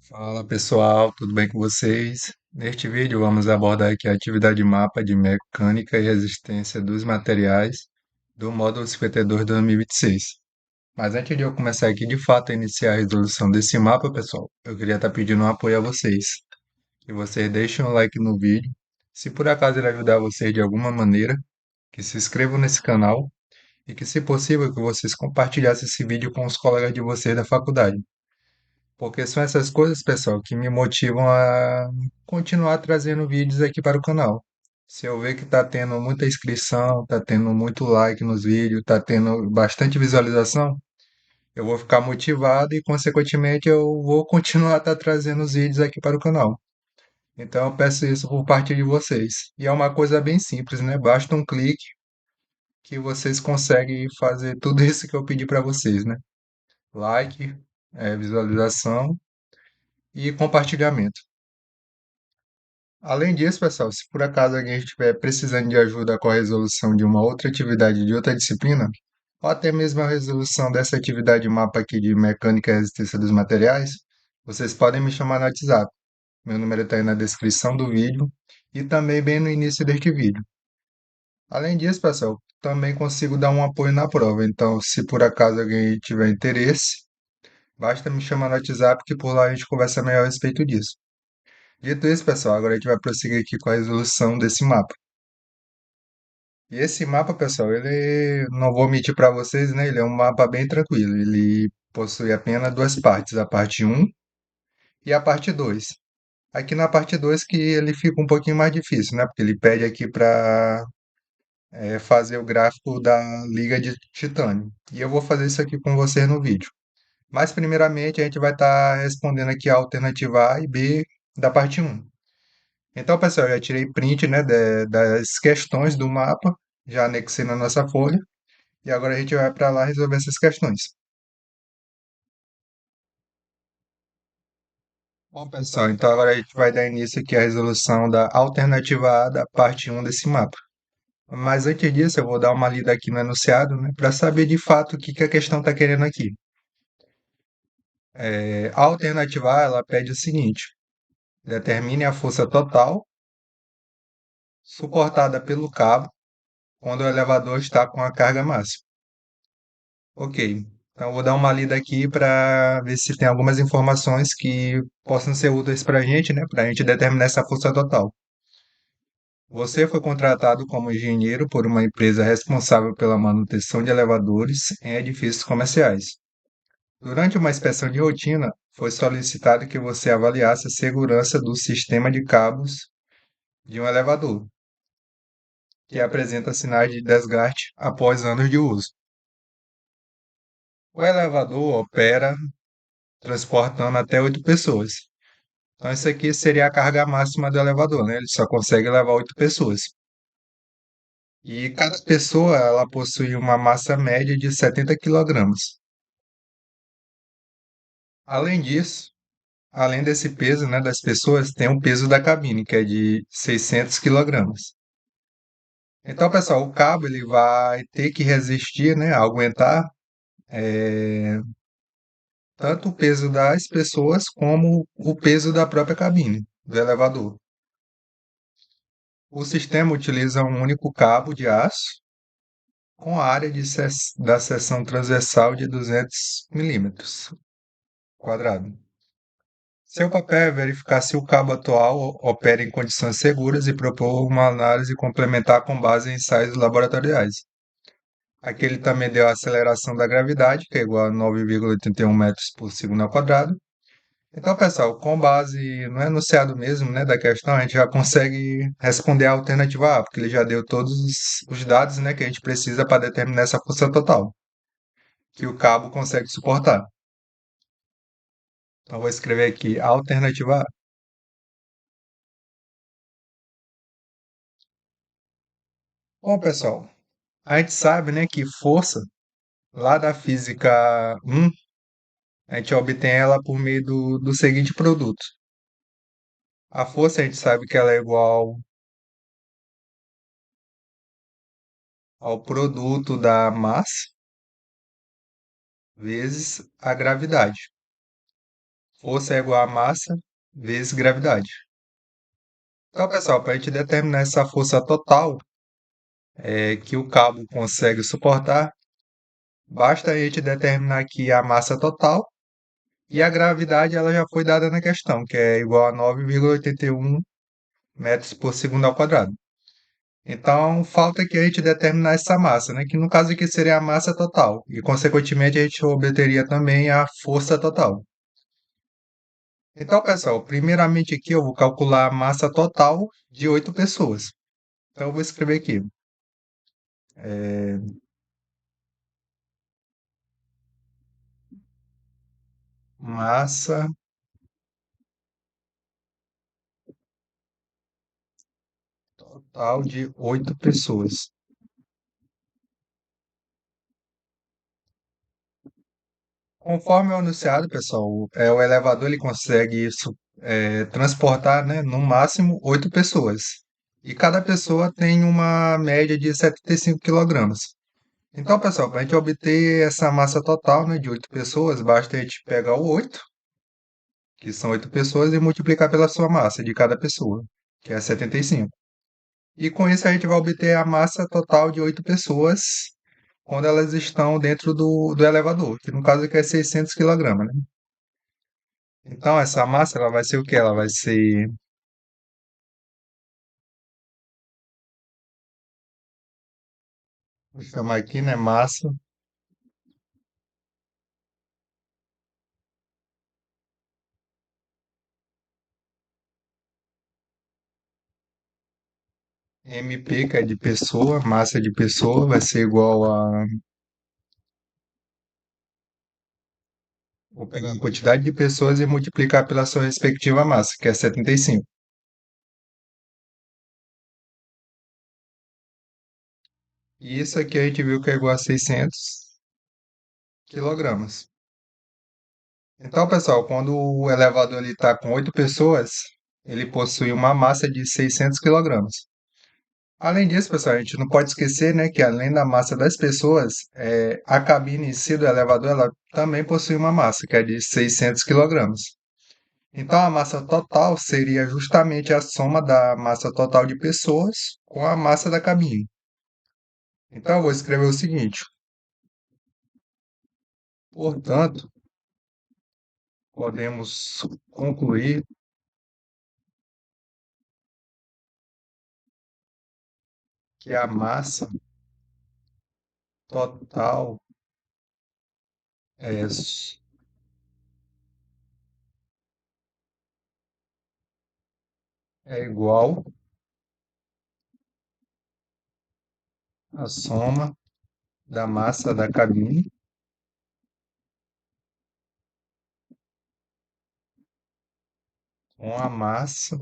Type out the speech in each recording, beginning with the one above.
Fala pessoal, tudo bem com vocês? Neste vídeo vamos abordar aqui a atividade mapa de mecânica e resistência dos materiais do módulo 52 de 2026. Mas antes de eu começar aqui de fato a iniciar a resolução desse mapa, pessoal, eu queria estar pedindo um apoio a vocês. Que vocês deixem um like no vídeo. Se por acaso ele ajudar vocês de alguma maneira, que se inscrevam nesse canal e que, se possível, que vocês compartilhassem esse vídeo com os colegas de vocês da faculdade. Porque são essas coisas, pessoal, que me motivam a continuar trazendo vídeos aqui para o canal. Se eu ver que está tendo muita inscrição, está tendo muito like nos vídeos, está tendo bastante visualização, eu vou ficar motivado e, consequentemente, eu vou continuar trazendo os vídeos aqui para o canal. Então, eu peço isso por parte de vocês. E é uma coisa bem simples, né? Basta um clique que vocês conseguem fazer tudo isso que eu pedi para vocês, né? Like, visualização e compartilhamento. Além disso, pessoal, se por acaso alguém estiver precisando de ajuda com a resolução de uma outra atividade de outra disciplina, ou até mesmo a resolução dessa atividade mapa aqui de mecânica e resistência dos materiais, vocês podem me chamar no WhatsApp. Meu número está aí na descrição do vídeo e também bem no início deste vídeo. Além disso, pessoal, também consigo dar um apoio na prova. Então, se por acaso alguém tiver interesse, basta me chamar no WhatsApp que por lá a gente conversa melhor a respeito disso. Dito isso, pessoal, agora a gente vai prosseguir aqui com a resolução desse mapa. E esse mapa, pessoal, ele, não vou mentir para vocês, né? Ele é um mapa bem tranquilo. Ele possui apenas duas partes, a parte um e a parte 2. Aqui na parte 2 que ele fica um pouquinho mais difícil, né? Porque ele pede aqui para fazer o gráfico da liga de titânio. E eu vou fazer isso aqui com vocês no vídeo. Mas primeiramente a gente vai estar respondendo aqui a alternativa A e B da parte um. Então, pessoal, eu já tirei print, né, das questões do mapa, já anexei na nossa folha, e agora a gente vai para lá resolver essas questões. Bom, pessoal, então agora a gente vai dar início aqui à resolução da alternativa A da parte um desse mapa. Mas antes disso, eu vou dar uma lida aqui no enunciado, né, para saber de fato o que a questão está querendo aqui. A alternativa A, ela pede o seguinte: determine a força total suportada pelo cabo quando o elevador está com a carga máxima. Ok, então vou dar uma lida aqui para ver se tem algumas informações que possam ser úteis para a gente, né? Para a gente determinar essa força total. Você foi contratado como engenheiro por uma empresa responsável pela manutenção de elevadores em edifícios comerciais. Durante uma inspeção de rotina, foi solicitado que você avaliasse a segurança do sistema de cabos de um elevador, que apresenta sinais de desgaste após anos de uso. O elevador opera transportando até 8 pessoas. Então, isso aqui seria a carga máxima do elevador, né? Ele só consegue levar 8 pessoas. E cada pessoa, ela possui uma massa média de 70 quilogramas. Além disso, além desse peso, né, das pessoas, tem o peso da cabine, que é de 600 quilogramas. Então, pessoal, o cabo ele vai ter que resistir, né, aguentar tanto o peso das pessoas como o peso da própria cabine do elevador. O sistema utiliza um único cabo de aço com a área da seção transversal de 200 milímetros quadrado. Seu papel é verificar se o cabo atual opera em condições seguras e propor uma análise complementar com base em ensaios laboratoriais. Aqui ele também deu a aceleração da gravidade, que é igual a 9,81 metros por segundo ao quadrado. Então, pessoal, com base no enunciado mesmo, né, da questão, a gente já consegue responder a alternativa A, porque ele já deu todos os dados, né, que a gente precisa para determinar essa força total, que o cabo consegue suportar. Então, vou escrever aqui a alternativa A. Bom, pessoal, a gente sabe, né, que força, lá da física 1, a gente obtém ela por meio do seguinte produto. A força, a gente sabe que ela é igual ao produto da massa vezes a gravidade. força é igual a massa vezes gravidade. Então, pessoal, para a gente determinar essa força total que o cabo consegue suportar, basta a gente determinar aqui a massa total e a gravidade ela já foi dada na questão, que é igual a 9,81 metros por segundo ao quadrado. Então, falta aqui a gente determinar essa massa, né? Que no caso aqui seria a massa total. E, consequentemente, a gente obteria também a força total. Então, pessoal, primeiramente aqui eu vou calcular a massa total de 8 pessoas. Então, eu vou escrever aqui. Massa total de 8 pessoas. Conforme o anunciado, pessoal, o elevador ele consegue isso, transportar, né, no máximo 8 pessoas. E cada pessoa tem uma média de 75 quilogramas. Então, pessoal, para a gente obter essa massa total, né, de 8 pessoas, basta a gente pegar o 8, que são 8 pessoas, e multiplicar pela sua massa de cada pessoa, que é 75. E com isso a gente vai obter a massa total de 8 pessoas quando elas estão dentro do elevador, que no caso aqui é 600 quilogramas, né? Então, essa massa ela vai ser o quê? Ela vai ser, vou chamar aqui, né, massa MP, que é de pessoa, massa de pessoa, vai ser igual a. Vou pegar a quantidade de pessoas e multiplicar pela sua respectiva massa, que é 75. E isso aqui a gente viu que é igual a 600 quilogramas. Então, pessoal, quando o elevador está com 8 pessoas, ele possui uma massa de 600 quilogramas. Além disso, pessoal, a gente não pode esquecer, né, que além da massa das pessoas, a cabine em si do elevador ela também possui uma massa, que é de 600 quilogramas. Então, a massa total seria justamente a soma da massa total de pessoas com a massa da cabine. Então, eu vou escrever o seguinte: portanto, podemos concluir que a massa total é, é igual à soma da massa da cabine com a massa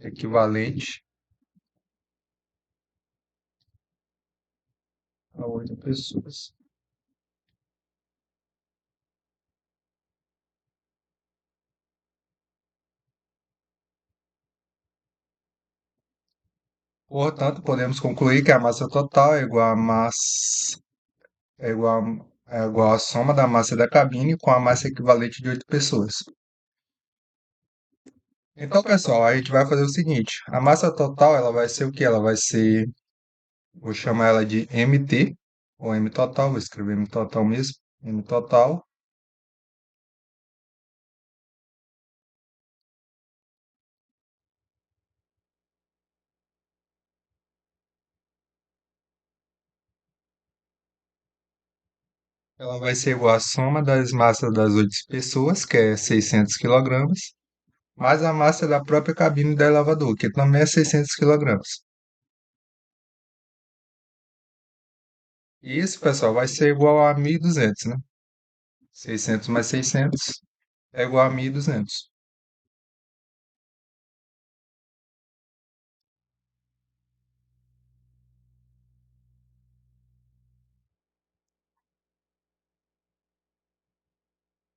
equivalente a 8 pessoas. Portanto, podemos concluir que a massa total é igual à massa é igual, é igual à soma da massa da cabine com a massa equivalente de 8 pessoas. Então, pessoal, a gente vai fazer o seguinte: a massa total ela vai ser o quê? Ela vai ser, vou chamar ela de MT, ou M total, vou escrever M total mesmo, M total. Ela vai ser igual à soma das massas das 8 pessoas, que é 600 quilogramas, mais a massa da própria cabine do elevador, que também é 600 quilogramas. E isso, pessoal, vai ser igual a 1.200, né? 600 mais 600 é igual a 1.200.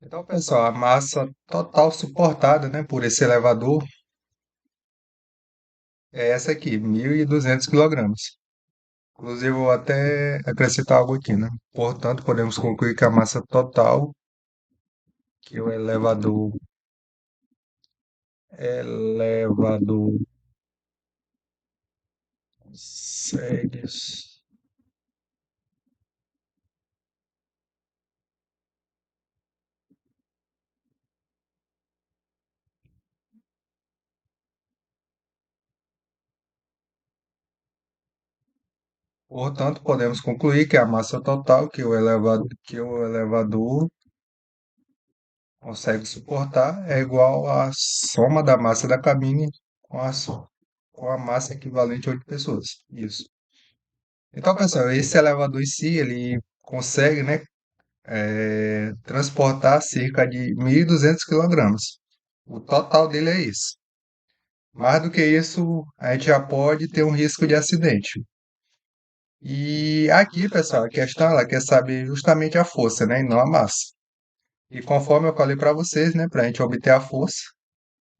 Então, pessoal, a massa total suportada, né, por esse elevador é essa aqui, 1.200 quilogramas. Inclusive, eu vou até acrescentar algo aqui, né? Portanto, podemos concluir que a massa total que o elevador consegue. Portanto, podemos concluir que a massa total que o elevador consegue suportar é igual à soma da massa da cabine com com a massa equivalente a 8 pessoas. Isso. Então, pessoal, esse elevador em si, ele consegue, né, transportar cerca de 1.200 quilogramas. O total dele é isso. Mais do que isso, a gente já pode ter um risco de acidente. E aqui, pessoal, a questão ela quer saber justamente a força, né, e não a massa. E conforme eu falei para vocês, né, para a gente obter a força,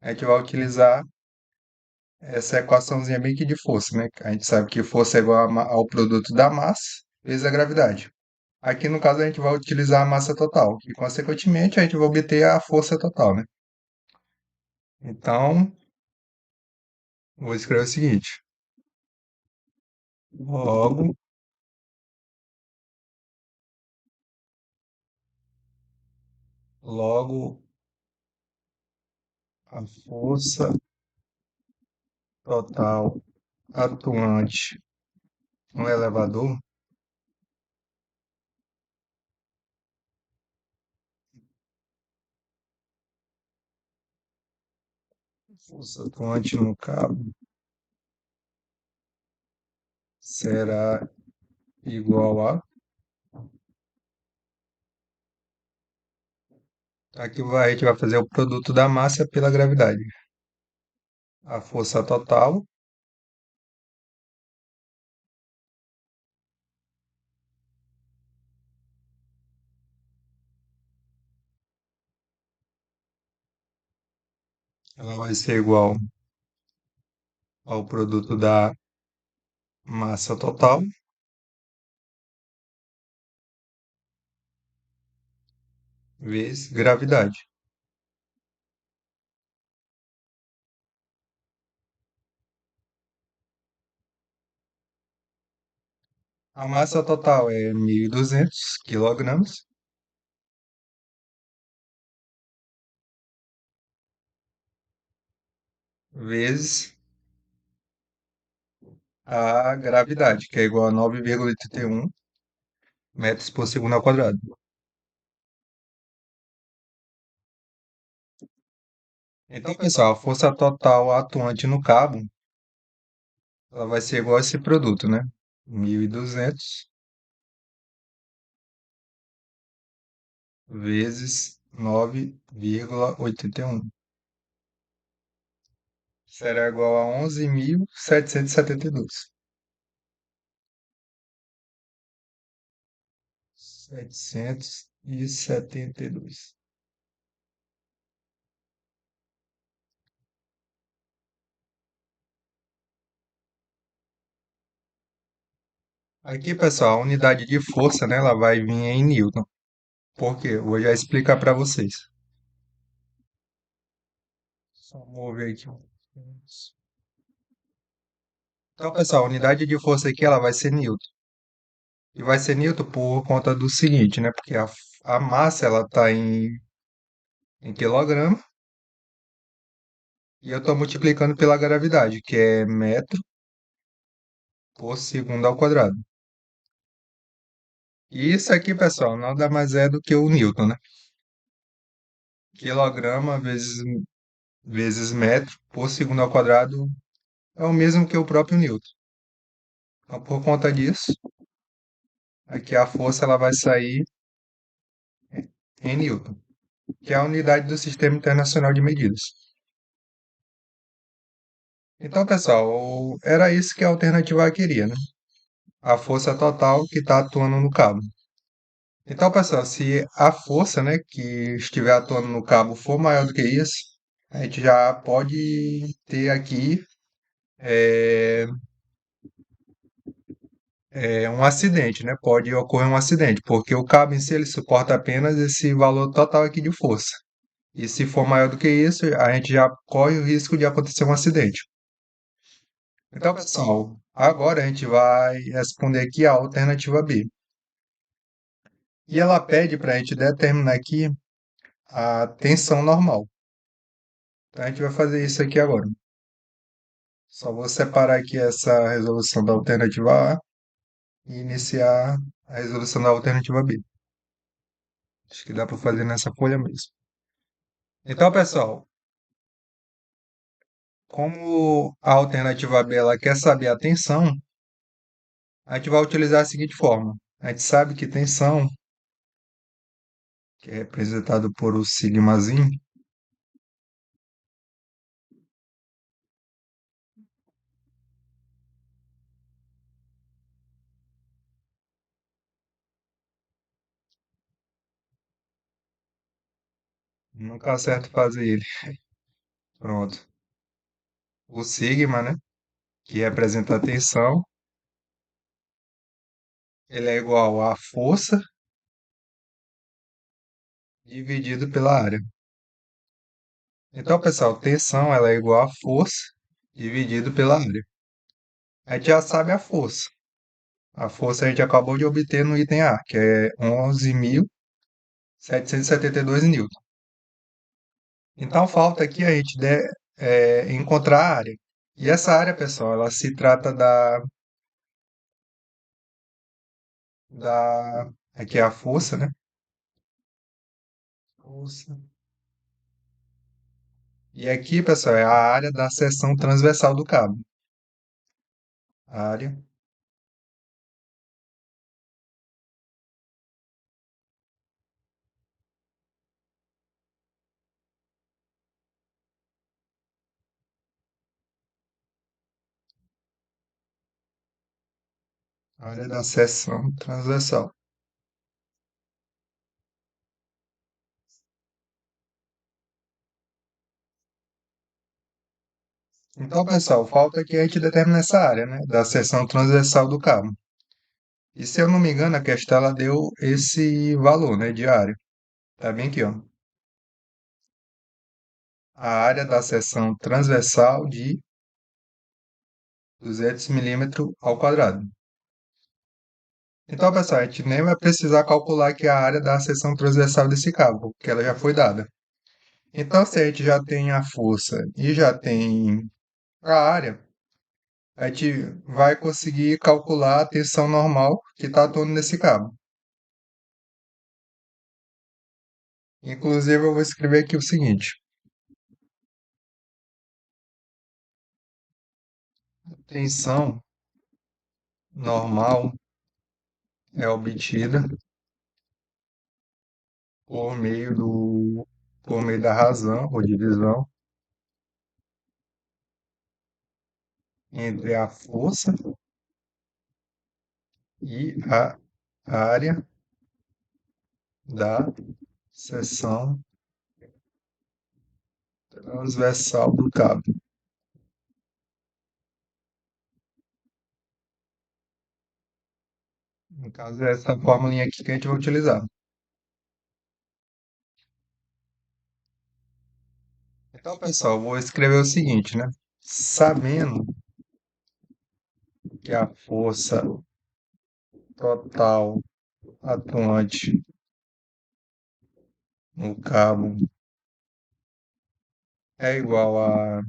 a gente vai utilizar essa equaçãozinha bem que de força, né? A gente sabe que força é igual ao produto da massa vezes a gravidade. Aqui, no caso, a gente vai utilizar a massa total e, consequentemente, a gente vai obter a força total, né? Então, vou escrever o seguinte: logo, logo a força total atuante no elevador, força atuante no cabo, será igual a. A gente vai fazer o produto da massa pela gravidade. A força total, ela vai ser igual ao produto da massa total vezes gravidade. A massa total é 1.200 quilogramas vezes a gravidade, que é igual a 9,81 metros por segundo ao quadrado. Então, pessoal, a força total atuante no cabo, ela vai ser igual a esse produto, né? 1.200 vezes 9,81. Será igual a 11.772. 772. Aqui, pessoal, a unidade de força, né, ela vai vir em Newton. Por quê? Eu vou já explicar para vocês. Só mover aqui. Então, pessoal, a unidade de força aqui ela vai ser Newton. E vai ser Newton por conta do seguinte, né? Porque a massa ela está em quilograma e eu estou multiplicando pela gravidade, que é metro por segundo ao quadrado. E isso aqui, pessoal, nada mais é do que o Newton, né? Quilograma vezes metro por segundo ao quadrado é o mesmo que o próprio Newton. Então, por conta disso, aqui a força ela vai sair em Newton, que é a unidade do Sistema Internacional de Medidas. Então, pessoal, era isso que a alternativa queria, né? A força total que está atuando no cabo. Então, pessoal, se a força, né, que estiver atuando no cabo for maior do que isso, a gente já pode ter aqui é, é um acidente, né? Pode ocorrer um acidente, porque o cabo em si ele suporta apenas esse valor total aqui de força. E se for maior do que isso, a gente já corre o risco de acontecer um acidente. Então, pessoal, agora a gente vai responder aqui a alternativa B. E ela pede para a gente determinar aqui a tensão normal. Então, a gente vai fazer isso aqui agora. Só vou separar aqui essa resolução da alternativa A e iniciar a resolução da alternativa B. Acho que dá para fazer nessa folha mesmo. Então, pessoal, como a alternativa B ela quer saber a tensão, a gente vai utilizar a seguinte forma. A gente sabe que tensão, que é representado por o sigmazinho, nunca acerto fazer ele. Pronto. O sigma, né, que representa a tensão, ele é igual à força dividido pela área. Então, pessoal, tensão ela é igual à força dividido pela área. A gente já sabe a força. A força a gente acabou de obter no item A, que é 11.772 newton. Então, falta aqui a gente encontrar a área. E essa área, pessoal, ela se trata aqui é a força, né? Força. E aqui, pessoal, é a área da seção transversal do cabo. Área, área da seção transversal. Então, pessoal, falta aqui a gente determinar essa área, né, da seção transversal do cabo. E se eu não me engano, a questão ela deu esse valor, né, de área. Tá bem aqui, ó. A área da seção transversal de 200 milímetros ao quadrado. Então, pessoal, a gente nem vai precisar calcular aqui a área da seção transversal desse cabo, porque ela já foi dada. Então, se a gente já tem a força e já tem a área, a gente vai conseguir calcular a tensão normal que está atuando nesse cabo. Inclusive, eu vou escrever aqui o seguinte: tensão normal é obtida por meio da razão ou divisão entre a força e a área da seção transversal do cabo. No caso, é essa fórmula aqui que a gente vai utilizar. Então, pessoal, eu vou escrever o seguinte, né? Sabendo que a força total atuante no cabo é igual a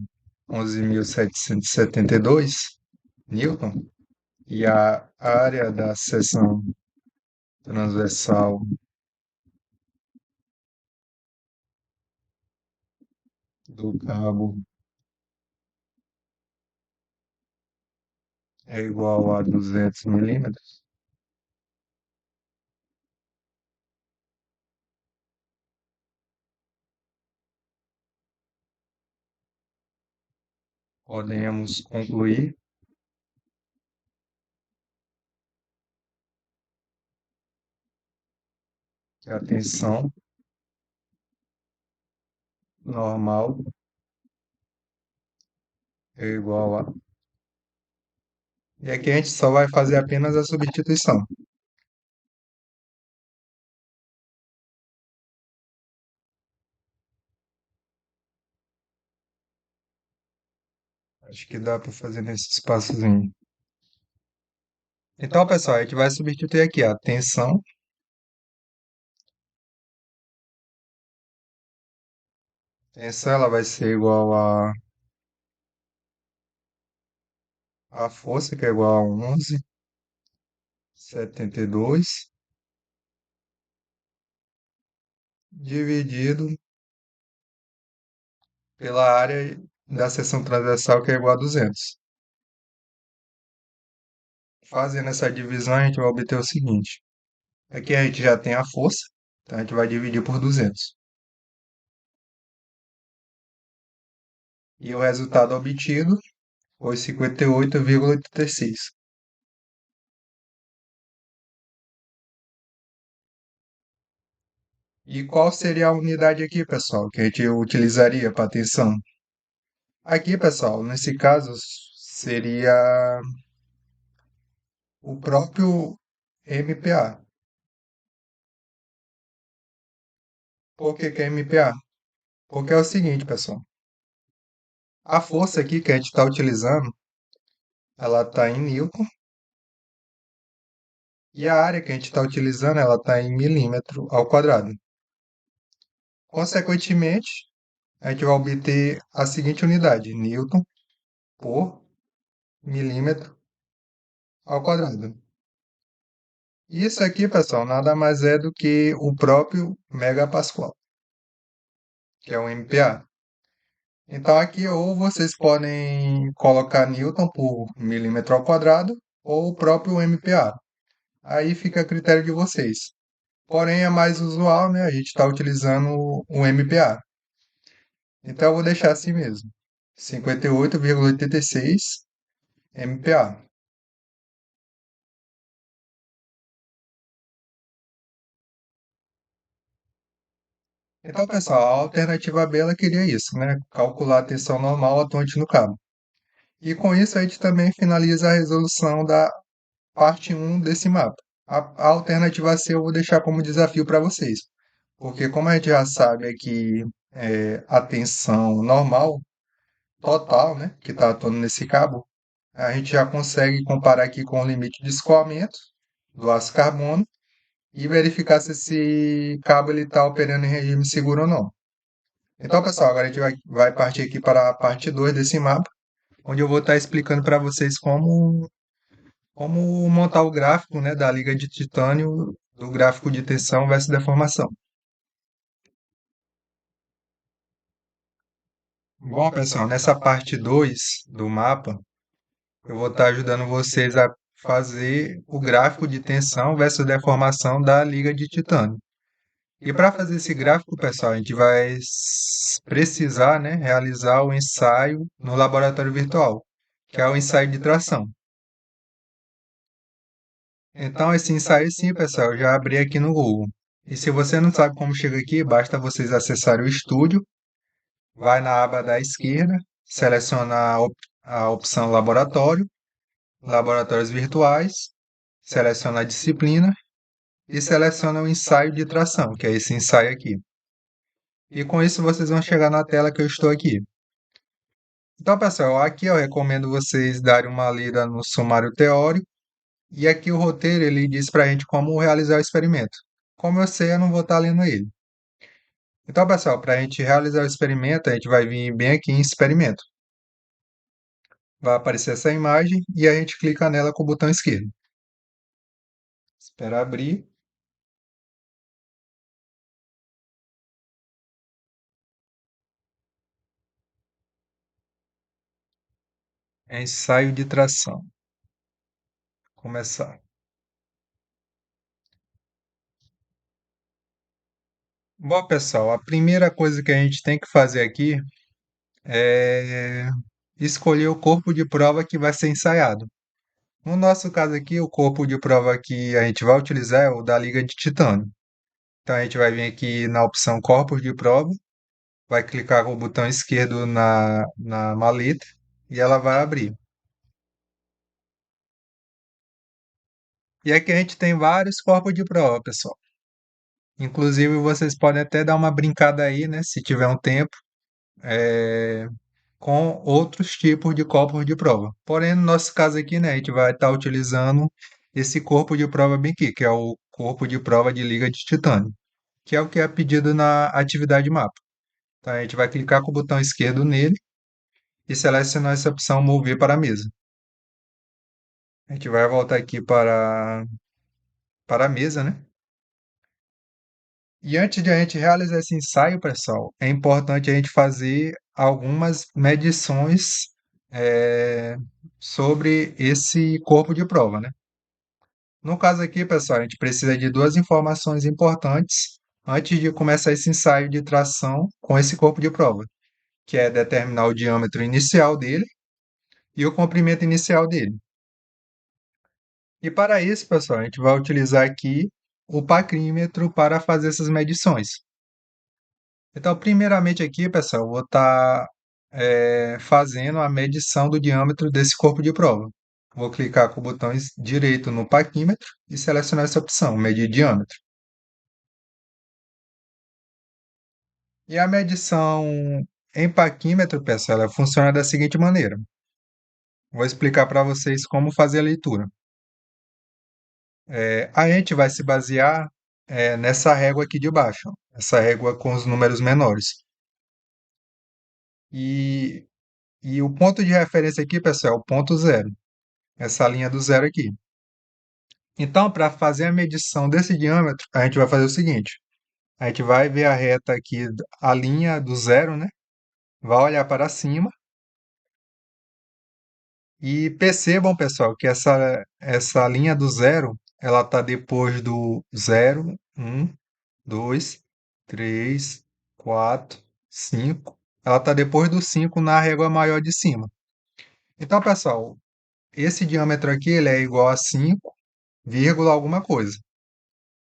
11.772 newton e a área da seção transversal do cabo é igual a 200 milímetros. Podemos concluir que a tensão normal é igual a E aqui a gente só vai fazer apenas a substituição. Acho que dá para fazer nesse espaçozinho. Então, pessoal, a gente vai substituir aqui a tensão. Tensão ela vai ser igual a força, que é igual a 11,72 dividido pela área da seção transversal, que é igual a 200. Fazendo essa divisão, a gente vai obter o seguinte. Aqui a gente já tem a força, então a gente vai dividir por 200. E o resultado obtido foi 58,86. E qual seria a unidade aqui, pessoal, que a gente utilizaria para tensão? Aqui, pessoal, nesse caso, seria o próprio MPa. Por que que é MPa? Porque é o seguinte, pessoal. A força aqui que a gente está utilizando, ela está em newton, e a área que a gente está utilizando, ela está em milímetro ao quadrado. Consequentemente, a gente vai obter a seguinte unidade, newton por milímetro ao quadrado. Isso aqui, pessoal, nada mais é do que o próprio megapascal, que é o MPa. Então aqui ou vocês podem colocar newton por milímetro ao quadrado ou o próprio MPa. Aí fica a critério de vocês. Porém é mais usual, né? A gente está utilizando o MPa. Então eu vou deixar assim mesmo. 58,86 MPa. Então, pessoal, a alternativa B ela queria isso, né? Calcular a tensão normal atuante no cabo. E com isso a gente também finaliza a resolução da parte um desse mapa. A alternativa C eu vou deixar como desafio para vocês, porque como a gente já sabe aqui a tensão normal, total, né, que está atuando nesse cabo, a gente já consegue comparar aqui com o limite de escoamento do aço carbono e verificar se esse cabo está operando em regime seguro ou não. Então, pessoal, agora a gente vai partir aqui para a parte 2 desse mapa, onde eu vou estar explicando para vocês como montar o gráfico, né, da liga de titânio, do gráfico de tensão versus deformação. Bom, pessoal, nessa parte 2 do mapa, eu vou estar ajudando vocês a fazer o gráfico de tensão versus deformação da liga de titânio. E para fazer esse gráfico, pessoal, a gente vai precisar, né, realizar o ensaio no laboratório virtual, que é o ensaio de tração. Então, esse ensaio, sim, pessoal, eu já abri aqui no Google. E se você não sabe como chega aqui, basta vocês acessarem o estúdio, vai na aba da esquerda, seleciona a opção laboratório, laboratórios virtuais, seleciona a disciplina e seleciona o ensaio de tração, que é esse ensaio aqui. E com isso vocês vão chegar na tela que eu estou aqui. Então, pessoal, aqui eu recomendo vocês darem uma lida no sumário teórico e aqui o roteiro ele diz para a gente como realizar o experimento. Como eu sei, eu não vou estar lendo ele. Então, pessoal, para a gente realizar o experimento, a gente vai vir bem aqui em experimento. Vai aparecer essa imagem e a gente clica nela com o botão esquerdo. Espera abrir. É ensaio de tração. Começar. Bom, pessoal, a primeira coisa que a gente tem que fazer aqui é escolher o corpo de prova que vai ser ensaiado. No nosso caso aqui, o corpo de prova que a gente vai utilizar é o da liga de titânio. Então a gente vai vir aqui na opção corpos de prova, vai clicar com o botão esquerdo na maleta e ela vai abrir. E aqui a gente tem vários corpos de prova, pessoal. Inclusive, vocês podem até dar uma brincada aí, né, se tiver um tempo, é, com outros tipos de corpos de prova. Porém, no nosso caso aqui, né, a gente vai estar utilizando esse corpo de prova bem aqui, que é o corpo de prova de liga de titânio, que é o que é pedido na atividade mapa. Então, a gente vai clicar com o botão esquerdo nele e selecionar essa opção mover para a mesa. A gente vai voltar aqui para a mesa, né? E antes de a gente realizar esse ensaio, pessoal, é importante a gente fazer algumas medições é, sobre esse corpo de prova, né? No caso aqui, pessoal, a gente precisa de duas informações importantes antes de começar esse ensaio de tração com esse corpo de prova, que é determinar o diâmetro inicial dele e o comprimento inicial dele. E para isso, pessoal, a gente vai utilizar aqui o pacrímetro para fazer essas medições. Então, primeiramente aqui, pessoal, eu vou estar fazendo a medição do diâmetro desse corpo de prova. Vou clicar com o botão direito no paquímetro e selecionar essa opção, medir diâmetro. E a medição em paquímetro, pessoal, ela funciona da seguinte maneira. Vou explicar para vocês como fazer a leitura. A gente vai se basear nessa régua aqui de baixo, essa régua com os números menores. E, e o ponto de referência aqui, pessoal, é o ponto zero, essa linha do zero aqui. Então, para fazer a medição desse diâmetro, a gente vai fazer o seguinte: a gente vai ver a reta aqui, a linha do zero, né? Vai olhar para cima e percebam, pessoal, que essa linha do zero, ela está depois do zero, um, 2, 3, 4, 5. Ela está depois do 5 na régua maior de cima. Então, pessoal, esse diâmetro aqui ele é igual a 5, vírgula alguma coisa.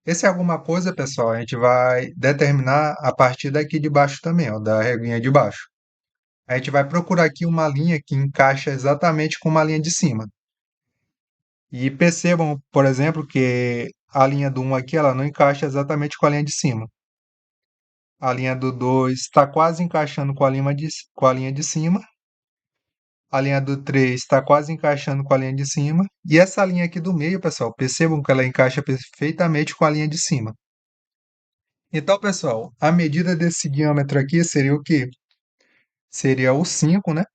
Esse alguma coisa, pessoal, a gente vai determinar a partir daqui de baixo também, ó, da reguinha de baixo. A gente vai procurar aqui uma linha que encaixa exatamente com uma linha de cima. E percebam, por exemplo, que a linha do 1 aqui ela não encaixa exatamente com a linha de cima. A linha do 2 está quase encaixando com a linha de cima. A linha do 3 está quase encaixando com a linha de cima. E essa linha aqui do meio, pessoal, percebam que ela encaixa perfeitamente com a linha de cima. Então, pessoal, a medida desse diâmetro aqui seria o quê? Seria o 5, né?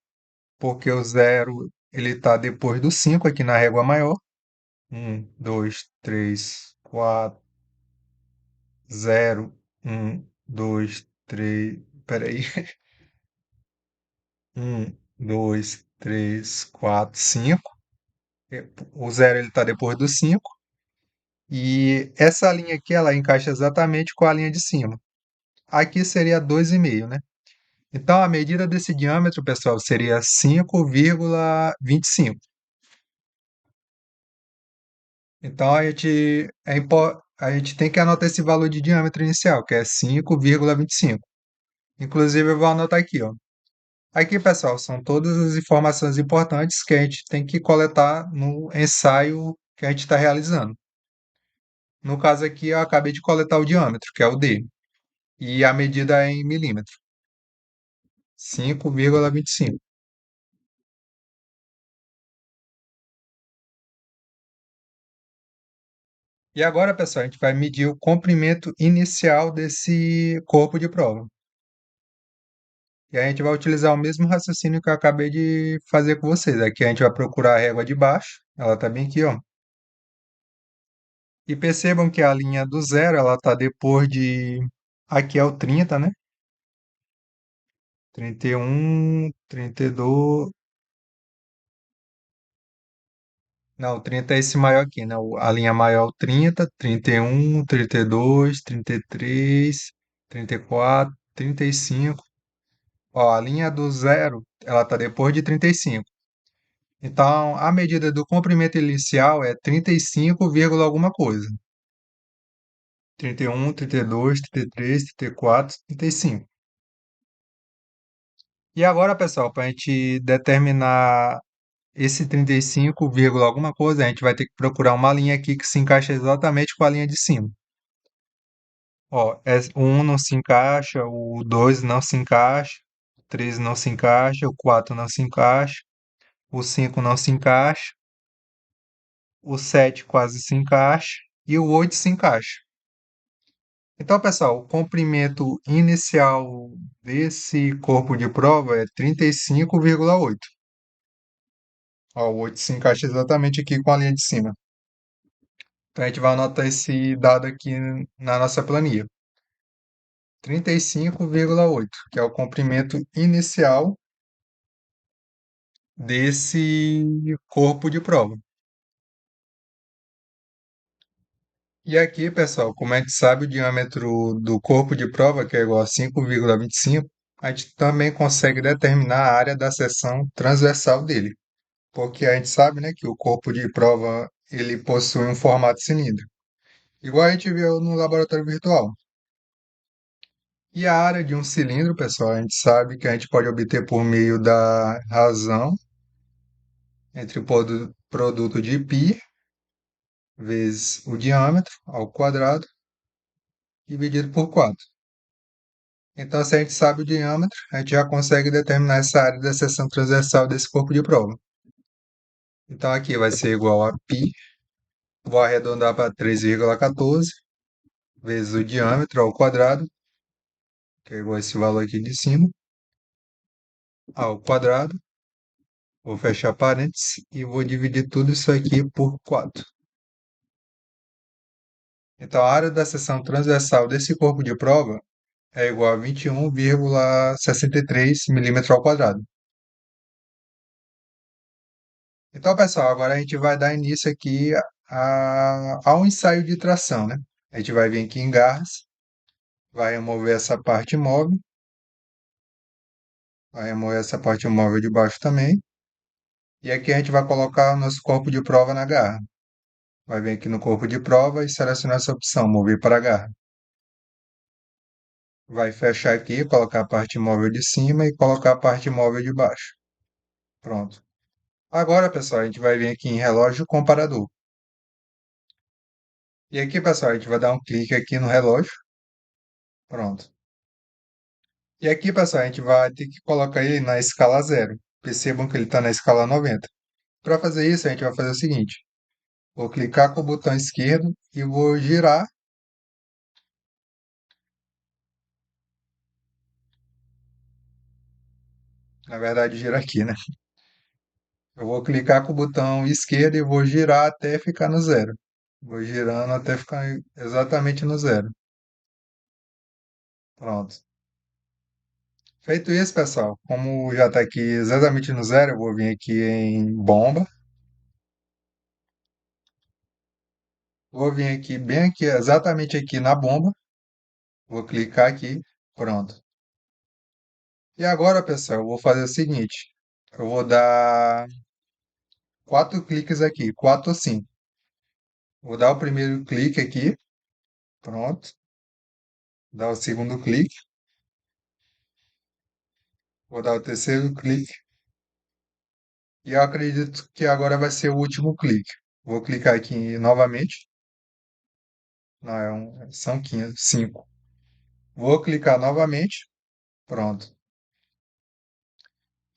Porque o zero ele está depois do 5 aqui na régua maior. Um, 2, 3, 4, 0, 1, 2, 3. Peraí. Um, 2, 3, 4, 5. O zero ele está depois do 5. E essa linha aqui ela encaixa exatamente com a linha de cima. Aqui seria 2,5, né? Então, a medida desse diâmetro, pessoal, seria 5,25. Então, a gente tem que anotar esse valor de diâmetro inicial, que é 5,25. Inclusive, eu vou anotar aqui, ó. Aqui, pessoal, são todas as informações importantes que a gente tem que coletar no ensaio que a gente está realizando. No caso aqui, eu acabei de coletar o diâmetro, que é o D, e a medida é em milímetro, 5,25. E agora, pessoal, a gente vai medir o comprimento inicial desse corpo de prova. E a gente vai utilizar o mesmo raciocínio que eu acabei de fazer com vocês. Aqui a gente vai procurar a régua de baixo, ela está bem aqui, ó. E percebam que a linha do zero, ela está depois de... Aqui é o 30, né? 31, 32... Não, o 30 é esse maior aqui, né? A linha maior é o 30, 31, 32, 33, 34, 35. Ó, a linha do zero, ela está depois de 35. Então, a medida do comprimento inicial é 35, vírgula alguma coisa. 31, 32, 33, 34, 35. E agora, pessoal, para a gente determinar Esse 35, alguma coisa, a gente vai ter que procurar uma linha aqui que se encaixa exatamente com a linha de cima. Ó, o 1 não se encaixa, o 2 não se encaixa, o 3 não se encaixa, o 4 não se encaixa, o 5 não se encaixa, o 7 quase se encaixa e o 8 se encaixa. Então, pessoal, o comprimento inicial desse corpo de prova é 35,8. Ó, o 8 se encaixa exatamente aqui com a linha de cima. Então, a gente vai anotar esse dado aqui na nossa planilha. 35,8, que é o comprimento inicial desse corpo de prova. E aqui, pessoal, como a gente sabe o diâmetro do corpo de prova, que é igual a 5,25, a gente também consegue determinar a área da seção transversal dele, porque a gente sabe, né, que o corpo de prova ele possui um formato cilíndrico, igual a gente viu no laboratório virtual. E a área de um cilindro, pessoal, a gente sabe que a gente pode obter por meio da razão entre o produto de π vezes o diâmetro ao quadrado dividido por 4. Então, se a gente sabe o diâmetro, a gente já consegue determinar essa área da seção transversal desse corpo de prova. Então, aqui vai ser igual a π, vou arredondar para 3,14, vezes o diâmetro ao quadrado, que é igual a esse valor aqui de cima, ao quadrado. Vou fechar parênteses e vou dividir tudo isso aqui por 4. Então, a área da seção transversal desse corpo de prova é igual a 21,63 milímetros ao quadrado. Então, pessoal, agora a gente vai dar início aqui ao ensaio de tração, né? A gente vai vir aqui em garras, vai remover essa parte móvel, vai remover essa parte móvel de baixo também. E aqui a gente vai colocar o nosso corpo de prova na garra. Vai vir aqui no corpo de prova e selecionar essa opção, mover para a garra. Vai fechar aqui, colocar a parte móvel de cima e colocar a parte móvel de baixo. Pronto. Agora, pessoal, a gente vai vir aqui em relógio comparador. E aqui, pessoal, a gente vai dar um clique aqui no relógio. Pronto. E aqui, pessoal, a gente vai ter que colocar ele na escala zero. Percebam que ele está na escala 90. Para fazer isso, a gente vai fazer o seguinte. Vou clicar com o botão esquerdo e vou girar. Na verdade, girar aqui, né? Eu vou clicar com o botão esquerdo e vou girar até ficar no zero. Vou girando até ficar exatamente no zero. Pronto. Feito isso, pessoal, como já está aqui exatamente no zero, eu vou vir aqui em bomba. Vou vir aqui bem aqui, exatamente aqui na bomba. Vou clicar aqui. Pronto. E agora, pessoal, eu vou fazer o seguinte. Eu vou dar 4 cliques aqui, 4 ou 5. Vou dar o primeiro clique aqui. Pronto. Dar o segundo clique. Vou dar o terceiro clique. E eu acredito que agora vai ser o último clique. Vou clicar aqui novamente. Não, são 15, 5. Vou clicar novamente. Pronto.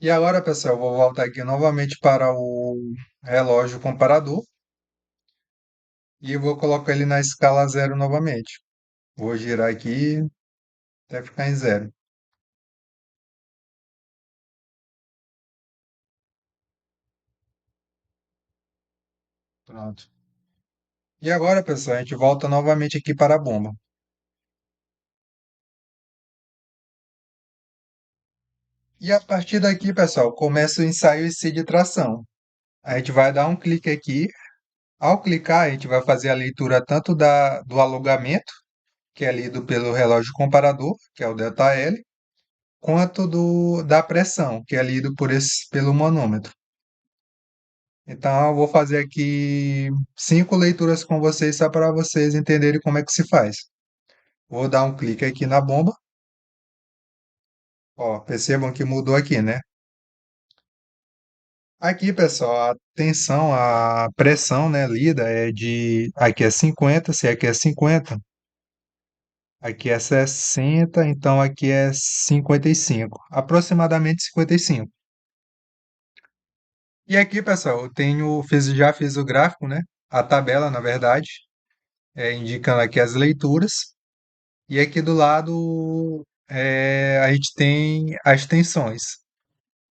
E agora, pessoal, eu vou voltar aqui novamente para o relógio comparador e vou colocar ele na escala zero novamente. Vou girar aqui até ficar em zero. Pronto. E agora, pessoal, a gente volta novamente aqui para a bomba. E a partir daqui, pessoal, começa o ensaio IC de tração. A gente vai dar um clique aqui. Ao clicar, a gente vai fazer a leitura tanto do alongamento, que é lido pelo relógio comparador, que é o ΔL, quanto da pressão, que é lido pelo manômetro. Então, eu vou fazer aqui 5 leituras com vocês, só para vocês entenderem como é que se faz. Vou dar um clique aqui na bomba. Ó, percebam que mudou aqui, né? Aqui, pessoal, a tensão, a pressão, né, lida aqui é 50, se aqui é 50, aqui é 60, então aqui é 55, aproximadamente 55. E aqui, pessoal, já fiz o gráfico, né? A tabela, na verdade, indicando aqui as leituras. E aqui do lado a gente tem as tensões.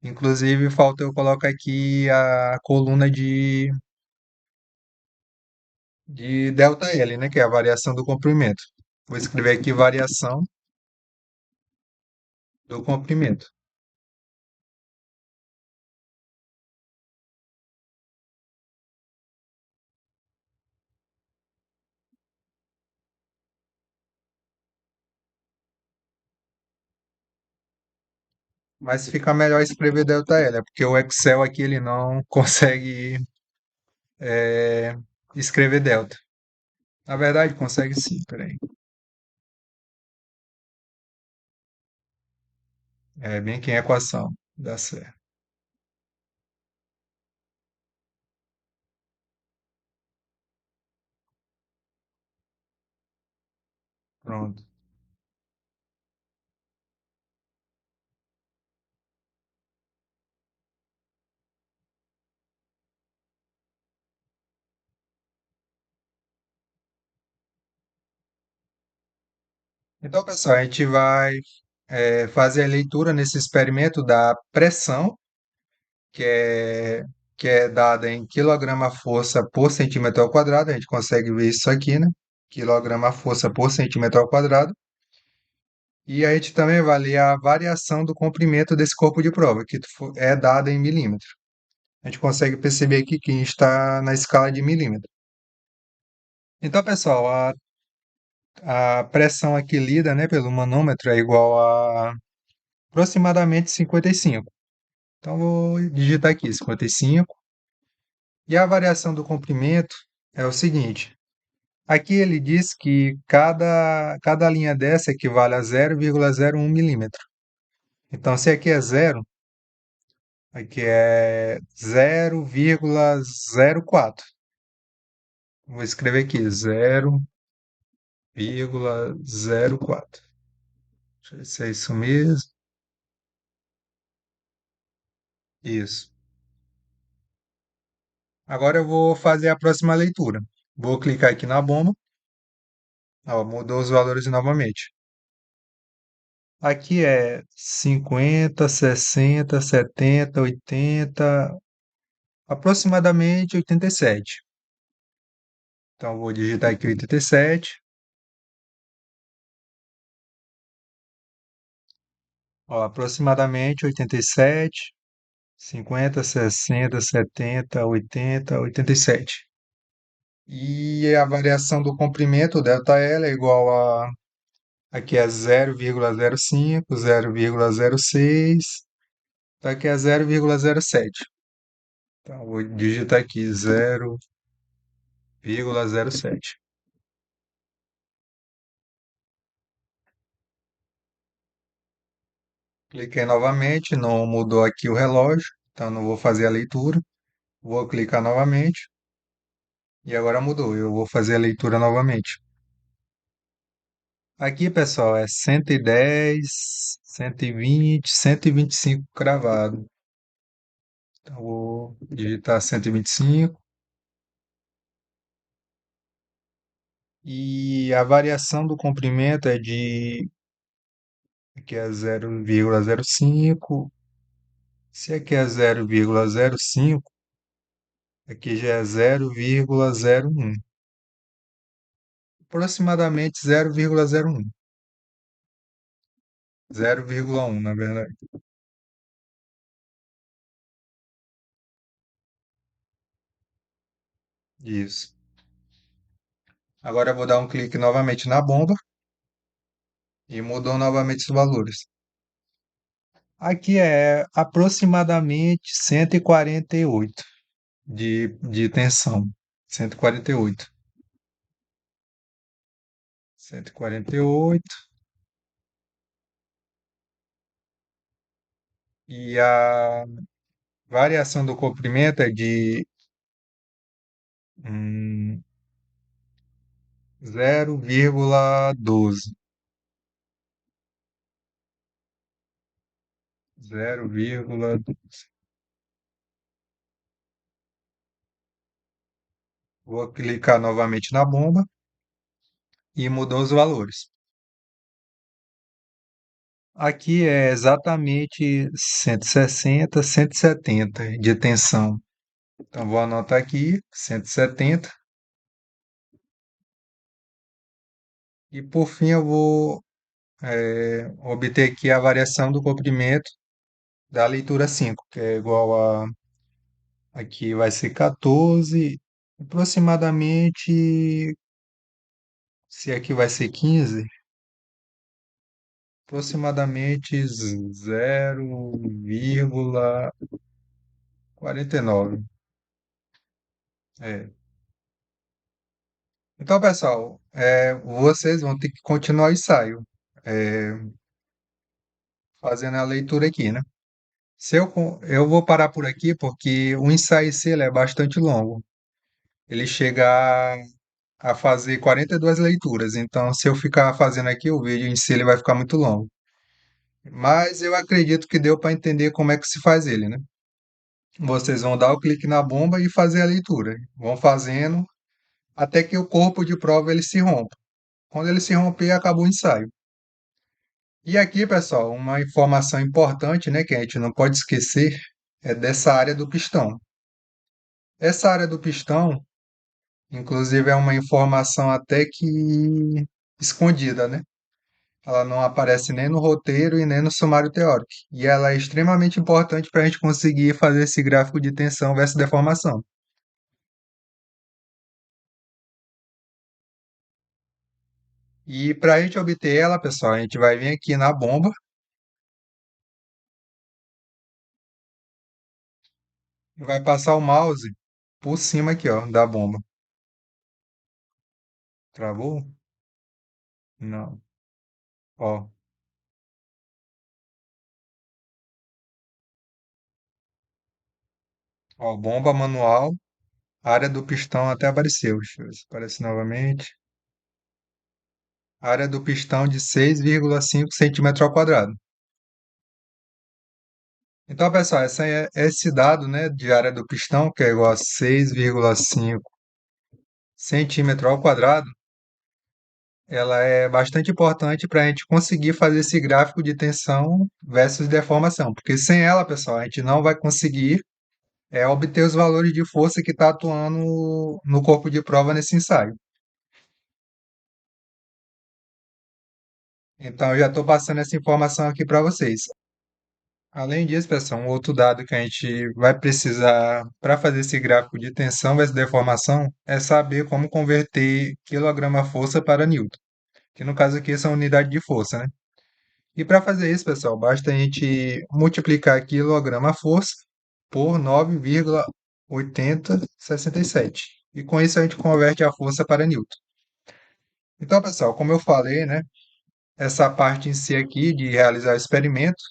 Inclusive, falta eu colocar aqui a coluna de delta L, né? Que é a variação do comprimento. Vou escrever aqui variação do comprimento. Mas fica melhor escrever delta L, porque o Excel aqui ele não consegue é, escrever delta. Na verdade, consegue sim, peraí. É bem que em equação, dá certo. Pronto. Então, pessoal, a gente vai fazer a leitura nesse experimento da pressão, que é, que é dada em quilograma-força por centímetro ao quadrado. A gente consegue ver isso aqui, né? Quilograma-força por centímetro ao quadrado. E a gente também vai ler a variação do comprimento desse corpo de prova, que é dada em milímetro. A gente consegue perceber aqui que a gente está na escala de milímetro. Então, pessoal, a pressão aqui lida, né, pelo manômetro é igual a aproximadamente 55. Então, vou digitar aqui 55. E a variação do comprimento é o seguinte. Aqui ele diz que cada linha dessa equivale a 0,01 milímetro. Então, se aqui é zero, aqui é 0,04. Vou escrever aqui 0,04. Deixa eu ver se é isso mesmo. Isso. Agora eu vou fazer a próxima leitura. Vou clicar aqui na bomba. Ó, mudou os valores novamente. Aqui é 50, 60, 70, 80, aproximadamente 87. Então, vou digitar aqui 87. Ó, aproximadamente 87, 50, 60, 70, 80, 87. E a variação do comprimento, ΔL, é igual a... Aqui é 0,05, 0,06. Então, aqui é 0,07. Então, vou digitar aqui 0,07. Cliquei novamente, não mudou aqui o relógio, então não vou fazer a leitura. Vou clicar novamente e agora mudou. Eu vou fazer a leitura novamente. Aqui, pessoal, é 110, 120, 125 cravado. Então, vou digitar 125 e a variação do comprimento é de aqui é 0,05. Se aqui é 0,05, aqui já é 0,01. Aproximadamente 0,01. 0,1, na verdade. Isso. Agora eu vou dar um clique novamente na bomba e mudou novamente os valores. Aqui é aproximadamente 148 de tensão. 148. 148. E a Variação do comprimento é de hum, 0,12. 0,12. Vou clicar novamente na bomba e mudou os valores. Aqui é exatamente 160, 170 de tensão. Então vou anotar aqui 170 e por fim eu vou obter aqui a variação do comprimento da leitura 5, que é igual a aqui vai ser 14, aproximadamente, se aqui vai ser 15, aproximadamente 0,49. É. Então, pessoal, vocês vão ter que continuar o ensaio, é, fazendo a leitura aqui, né? Eu vou parar por aqui porque o ensaio em si ele é bastante longo. Ele chega a fazer 42 leituras. Então, se eu ficar fazendo aqui, o vídeo em si ele vai ficar muito longo. Mas eu acredito que deu para entender como é que se faz ele, né? Vocês vão dar o clique na bomba e fazer a leitura. Vão fazendo até que o corpo de prova ele se rompa. Quando ele se romper, acabou o ensaio. E aqui, pessoal, uma informação importante, né, que a gente não pode esquecer, é dessa área do pistão. Essa área do pistão, inclusive, é uma informação até que escondida, né? Ela não aparece nem no roteiro e nem no sumário teórico. E ela é extremamente importante para a gente conseguir fazer esse gráfico de tensão versus deformação. E para a gente obter ela, pessoal, a gente vai vir aqui na bomba e vai passar o mouse por cima aqui, ó, da bomba. Travou? Não. Ó, ó, bomba manual, área do pistão até apareceu. Deixa eu ver se aparece novamente. Área do pistão de 6,5 centímetros ao quadrado. Então, pessoal, esse dado, né, de área do pistão, que é igual a 6,5 centímetro ao quadrado, ela é bastante importante para a gente conseguir fazer esse gráfico de tensão versus deformação, porque sem ela, pessoal, a gente não vai conseguir obter os valores de força que está atuando no corpo de prova nesse ensaio. Então, eu já estou passando essa informação aqui para vocês. Além disso, pessoal, um outro dado que a gente vai precisar para fazer esse gráfico de tensão versus deformação é saber como converter quilograma-força para newton, que no caso aqui são unidade de força, né? E para fazer isso, pessoal, basta a gente multiplicar quilograma-força por 9,8067. E com isso a gente converte a força para newton. Então, pessoal, como eu falei, né, essa parte em si aqui de realizar o experimento,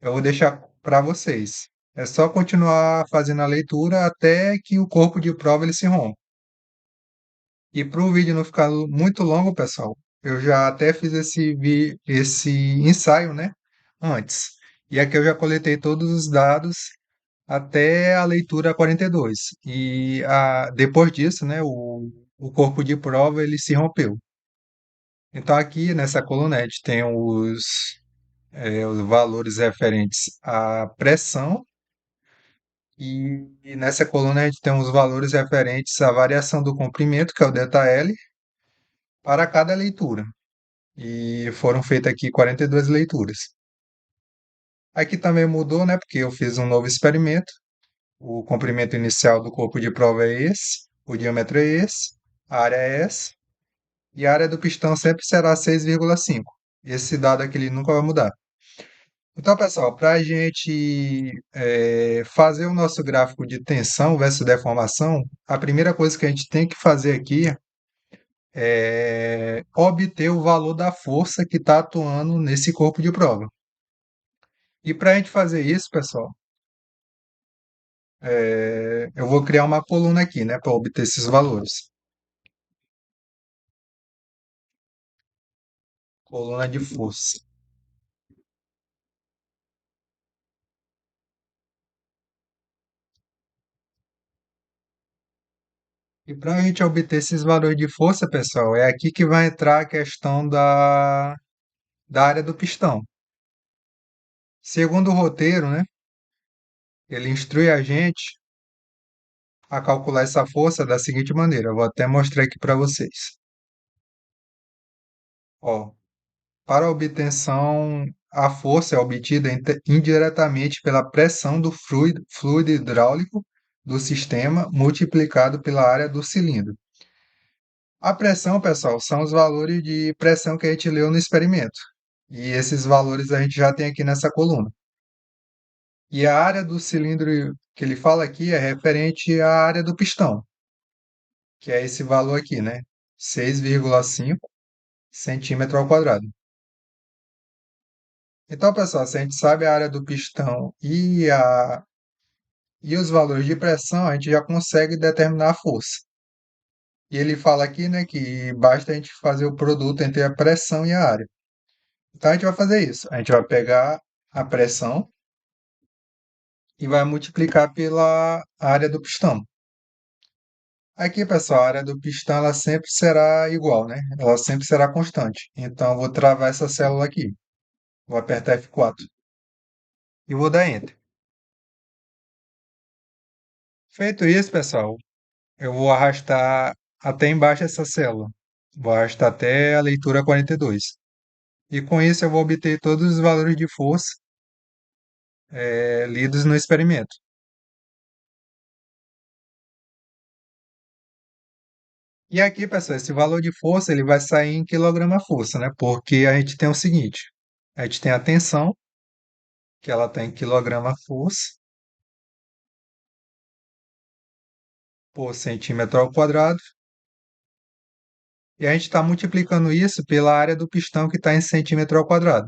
eu vou deixar para vocês. É só continuar fazendo a leitura até que o corpo de prova ele se rompa. E para o vídeo não ficar muito longo, pessoal, eu já até fiz esse ensaio, né? Antes. E aqui eu já coletei todos os dados até a leitura 42. Depois disso, né? O corpo de prova ele se rompeu. Então aqui nessa coluna a gente tem os valores referentes à pressão e nessa coluna a gente tem os valores referentes à variação do comprimento, que é o ΔL, para cada leitura. E foram feitas aqui 42 leituras. Aqui também mudou, né? Porque eu fiz um novo experimento. O comprimento inicial do corpo de prova é esse, o diâmetro é esse, a área é essa, e a área do pistão sempre será 6,5. Esse dado aqui ele nunca vai mudar. Então, pessoal, para a gente fazer o nosso gráfico de tensão versus deformação, a primeira coisa que a gente tem que fazer aqui é obter o valor da força que está atuando nesse corpo de prova. E para a gente fazer isso, pessoal, Eu vou criar uma coluna aqui, né, para obter esses valores. Coluna de força. E para a gente obter esses valores de força, pessoal, é aqui que vai entrar a questão da área do pistão. Segundo o roteiro, né, ele instrui a gente a calcular essa força da seguinte maneira. Eu vou até mostrar aqui para vocês. Ó, para a obtenção, a força é obtida indiretamente pela pressão do fluido hidráulico do sistema multiplicado pela área do cilindro. A pressão, pessoal, são os valores de pressão que a gente leu no experimento. E esses valores a gente já tem aqui nessa coluna. E a área do cilindro que ele fala aqui é referente à área do pistão, que é esse valor aqui, né? 6,5 centímetro ao quadrado. Então, pessoal, se a gente sabe a área do pistão e os valores de pressão, a gente já consegue determinar a força. E ele fala aqui, né, que basta a gente fazer o produto entre a pressão e a área. Então, a gente vai fazer isso. A gente vai pegar a pressão e vai multiplicar pela área do pistão. Aqui, pessoal, a área do pistão ela sempre será igual, né? Ela sempre será constante. Então, eu vou travar essa célula aqui. Vou apertar F4 e vou dar Enter. Feito isso, pessoal, eu vou arrastar até embaixo essa célula. Vou arrastar até a leitura 42. E com isso eu vou obter todos os valores de força lidos no experimento. E aqui, pessoal, esse valor de força ele vai sair em quilograma-força, né? Porque a gente tem o seguinte, a gente tem a tensão, que ela está em quilograma-força por centímetro ao quadrado, e a gente está multiplicando isso pela área do pistão que está em centímetro ao quadrado.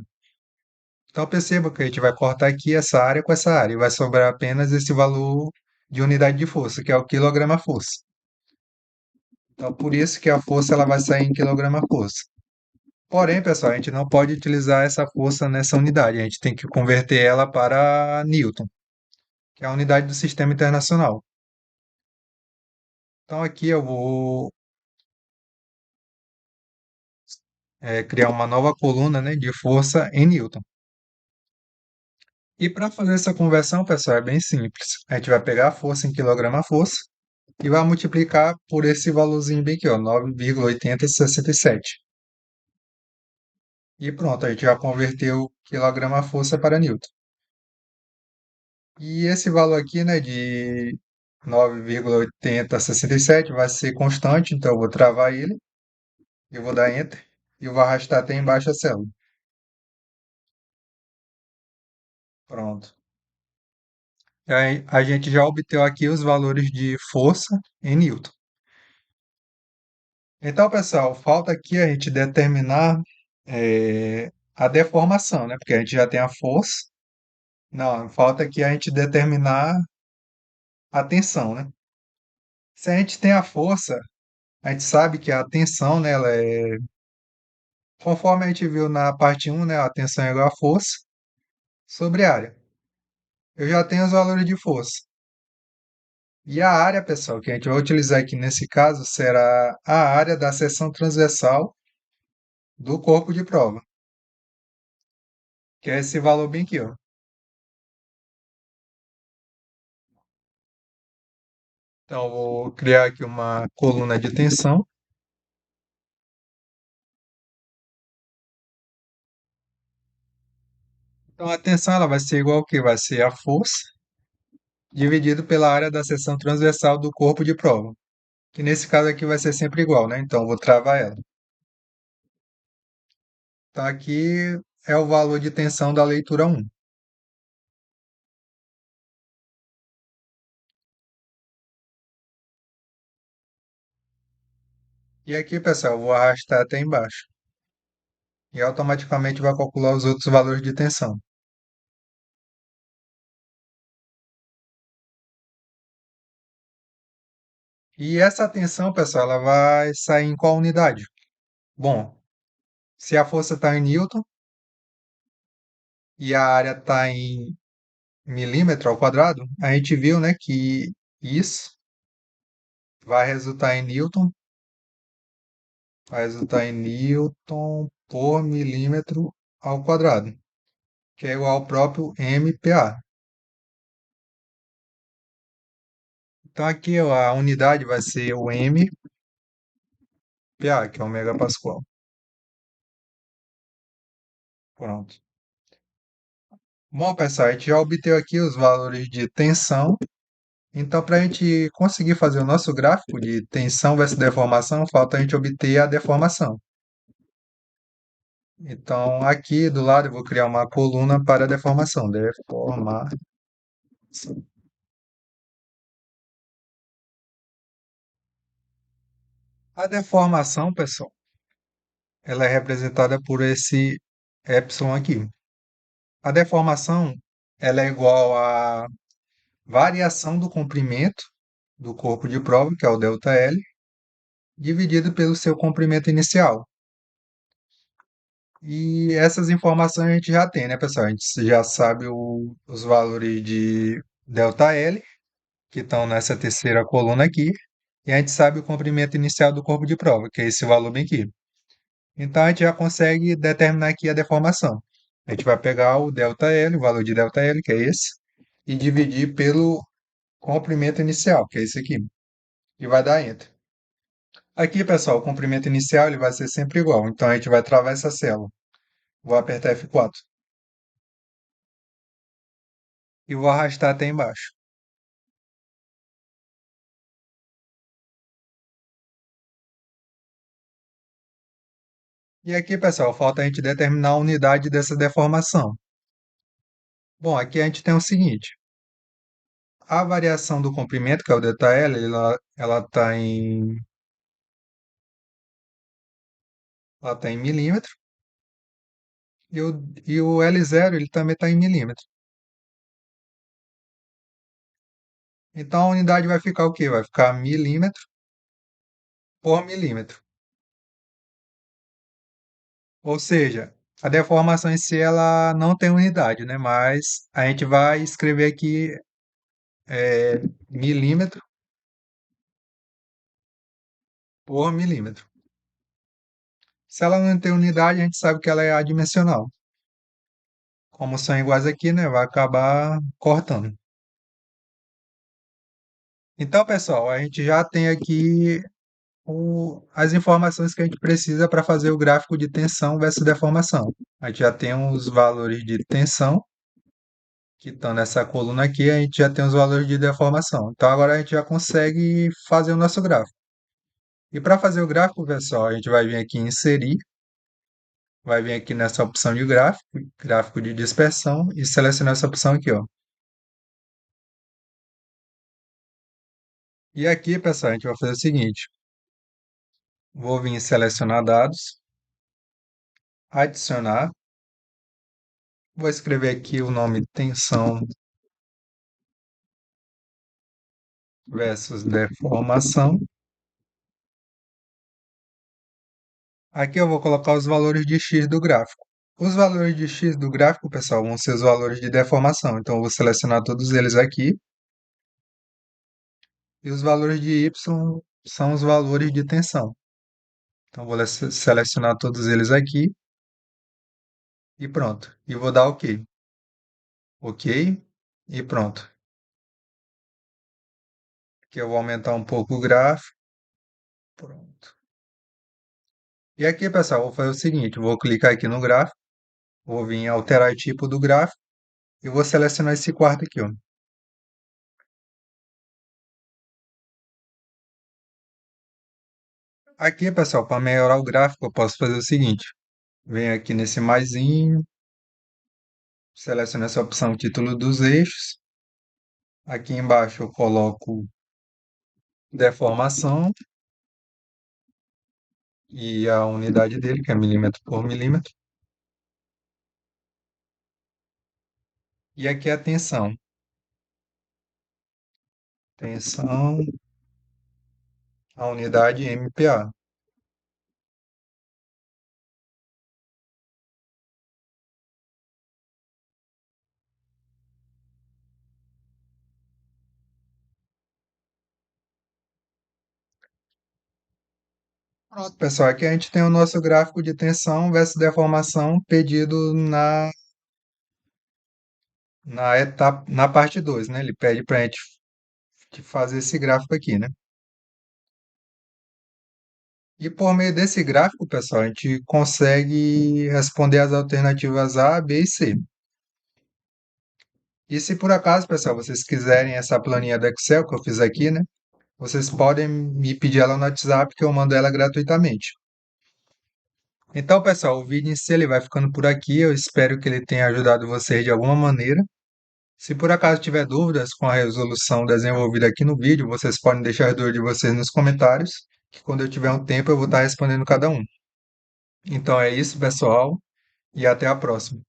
Então perceba que a gente vai cortar aqui essa área com essa área, e vai sobrar apenas esse valor de unidade de força, que é o quilograma-força. Então por isso que a força ela vai sair em quilograma-força. Porém, pessoal, a gente não pode utilizar essa força nessa unidade, a gente tem que converter ela para Newton, que é a unidade do sistema internacional. Então aqui eu vou criar uma nova coluna, né, de força em Newton. E para fazer essa conversão, pessoal, é bem simples. A gente vai pegar a força em quilograma-força e vai multiplicar por esse valorzinho bem aqui, ó, 9,8067. E pronto, a gente já converteu quilograma-força para Newton. E esse valor aqui, né, de 9,8067 vai ser constante, então eu vou travar ele, eu vou dar Enter e eu vou arrastar até embaixo a célula. Pronto. E aí, a gente já obteve aqui os valores de força em Newton. Então, pessoal, falta aqui a gente determinar a deformação, né? Porque a gente já tem a força. Não, falta aqui a gente determinar a tensão, né? Se a gente tem a força, a gente sabe que a tensão, né, ela é, conforme a gente viu na parte um, né, a tensão é igual a força sobre a área. Eu já tenho os valores de força. E a área, pessoal, que a gente vai utilizar aqui nesse caso será a área da seção transversal do corpo de prova, que é esse valor bem aqui, ó. Então, eu vou criar aqui uma coluna de tensão. Então, a tensão ela vai ser igual ao que? Vai ser a força dividido pela área da seção transversal do corpo de prova, que nesse caso aqui vai ser sempre igual, né? Então, eu vou travar ela. Então, aqui é o valor de tensão da leitura um. E aqui, pessoal, eu vou arrastar até embaixo. E automaticamente vai calcular os outros valores de tensão. E essa tensão, pessoal, ela vai sair em qual unidade? Bom, se a força está em newton e a área está em milímetro ao quadrado, a gente viu, né, que isso vai resultar em newton, vai resultar em newton por milímetro ao quadrado, que é igual ao próprio MPa. Então aqui ó, a unidade vai ser o MPa, que é o megapascal. Pronto. Bom, pessoal, a gente já obteve aqui os valores de tensão. Então, para a gente conseguir fazer o nosso gráfico de tensão versus deformação, falta a gente obter a deformação. Então, aqui do lado eu vou criar uma coluna para a deformação. Deformação. A deformação, pessoal, ela é representada por esse epsilon aqui. A deformação, ela é igual à variação do comprimento do corpo de prova, que é o ΔL, dividido pelo seu comprimento inicial. E essas informações a gente já tem, né, pessoal? A gente já sabe os valores de ΔL, que estão nessa terceira coluna aqui, e a gente sabe o comprimento inicial do corpo de prova, que é esse valor bem aqui. Então a gente já consegue determinar aqui a deformação. A gente vai pegar o ΔL, o valor de ΔL, que é esse, e dividir pelo comprimento inicial, que é esse aqui, e vai dar Enter. Aqui, pessoal, o comprimento inicial ele vai ser sempre igual, então a gente vai travar essa célula. Vou apertar F4 e vou arrastar até embaixo. E aqui, pessoal, falta a gente determinar a unidade dessa deformação. Bom, aqui a gente tem o seguinte: a variação do comprimento, que é o ΔL, ela tá em milímetro, e o L0 ele também está em milímetro. Então a unidade vai ficar o quê? Vai ficar milímetro por milímetro. Ou seja, a deformação em si ela não tem unidade, né? Mas a gente vai escrever aqui milímetro por milímetro. Se ela não tem unidade, a gente sabe que ela é adimensional. Como são iguais aqui, né? Vai acabar cortando. Então, pessoal, a gente já tem aqui as informações que a gente precisa para fazer o gráfico de tensão versus deformação. A gente já tem os valores de tensão, que estão nessa coluna aqui, a gente já tem os valores de deformação. Então, agora a gente já consegue fazer o nosso gráfico. E para fazer o gráfico, pessoal, a gente vai vir aqui em inserir, vai vir aqui nessa opção de gráfico, gráfico de dispersão, e selecionar essa opção aqui, ó. E aqui, pessoal, a gente vai fazer o seguinte: vou vir em selecionar dados, adicionar, vou escrever aqui o nome tensão versus deformação. Aqui eu vou colocar os valores de x do gráfico. Os valores de x do gráfico, pessoal, vão ser os valores de deformação. Então eu vou selecionar todos eles aqui. E os valores de y são os valores de tensão. Então eu vou selecionar todos eles aqui e pronto. E vou dar OK. OK e pronto. Aqui eu vou aumentar um pouco o gráfico. Pronto. E aqui, pessoal, vou fazer o seguinte, vou clicar aqui no gráfico, vou vir em alterar o tipo do gráfico e vou selecionar esse quarto aqui, ó. Aqui, pessoal, para melhorar o gráfico, eu posso fazer o seguinte, venho aqui nesse maisinho, seleciono essa opção título dos eixos, aqui embaixo eu coloco deformação e a unidade dele, que é milímetro por milímetro, e aqui a tensão, a unidade MPa. Pronto, pessoal, aqui a gente tem o nosso gráfico de tensão versus deformação pedido na parte 2, né? Ele pede para a gente fazer esse gráfico aqui, né? E por meio desse gráfico, pessoal, a gente consegue responder as alternativas A, B e C. E se por acaso, pessoal, vocês quiserem essa planilha do Excel que eu fiz aqui, né? Vocês podem me pedir ela no WhatsApp que eu mando ela gratuitamente. Então, pessoal, o vídeo em si ele vai ficando por aqui. Eu espero que ele tenha ajudado vocês de alguma maneira. Se por acaso tiver dúvidas com a resolução desenvolvida aqui no vídeo, vocês podem deixar as dúvidas de vocês nos comentários, que quando eu tiver um tempo eu vou estar respondendo cada um. Então é isso, pessoal, e até a próxima.